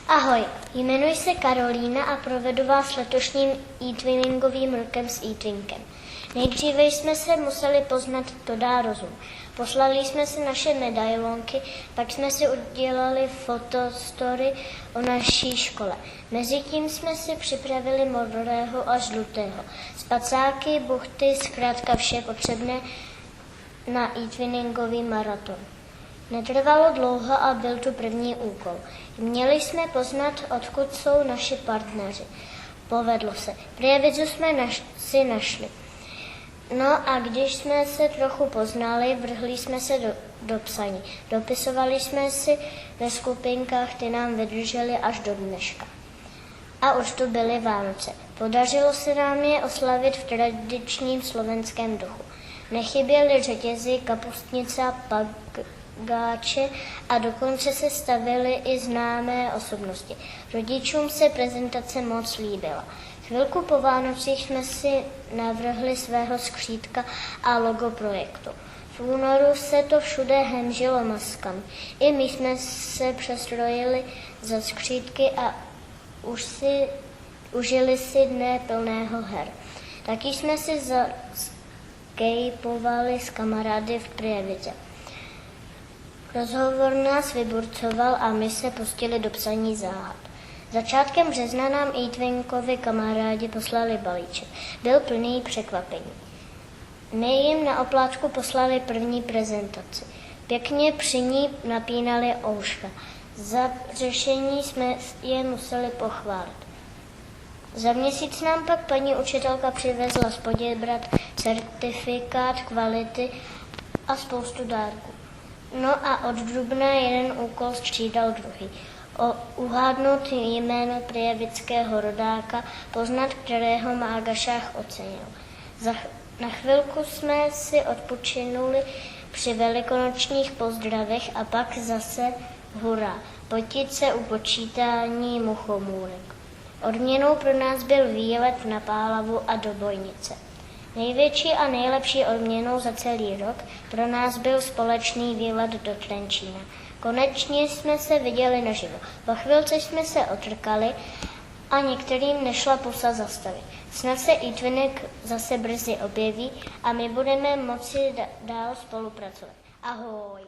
Ahoj, jmenuji se Karolína a provedu vás letošním e-twinningovým rokem s e-twinkem. Nejdříve jsme se museli poznat, to dá rozum. Poslali jsme si naše medailonky, pak jsme si udělali fotostory o naší škole. Mezitím jsme si připravili modrého a žlutého, spacáky, buchty, zkrátka vše potřebné na e-twinningový maraton. Netrvalo dlouho a byl tu první úkol. Měli jsme poznat, odkud jsou naši partneři. Povedlo se. Prievidzu jsme si našli. No a když jsme se trochu poznali, vrhli jsme se do psaní. Dopisovali jsme si ve skupinkách, ty nám vydržely až do dneška. A už tu byly Vánoce. Podařilo se nám je oslavit v tradičním slovenském duchu. Nechyběly řetězy, kapustnice a pagáče a dokonce se stavily i známé osobnosti. Rodičům se prezentace moc líbila. Chvilku po Vánocích jsme si navrhli svého skřítka a logo projektu. V únoru se to všude hemžilo maskami. I my jsme se přestrojili za skřítky a užili si dne plného her. Taky jsme si zaskejpovali s kamarády v Prievidze. Rozhovor nás vyburcoval a my se pustili do psaní záhad. Začátkem března nám e-twinkovi kamarádi poslali balíček. Byl plný překvapení. My jim na oplátku poslali první prezentaci. Pěkně při ní napínali ouška. Za řešení jsme je museli pochválit. Za měsíc nám pak paní učitelka přivezla poděbrat certifikát kvality a spoustu dárků. No a od dubna jeden úkol střídal druhý. Uhádnout jméno prievidského rodáka, poznat, kterého má Agašách ocenil. Na chvilku jsme si odpočinuli při velikonočních pozdravech a pak zase hurá, potit se u počítání muchomůrek. Odměnou pro nás byl výlet na Pálavu a do Bojnice. Největší a nejlepší odměnou za celý rok pro nás byl společný výlet do Trenčína. Konečně jsme se viděli naživo. Po chvilce jsme se otrkali a některým nešla pusa zastavit. Snad se e-twinning zase brzy objeví a my budeme moci dál spolupracovat. Ahoj!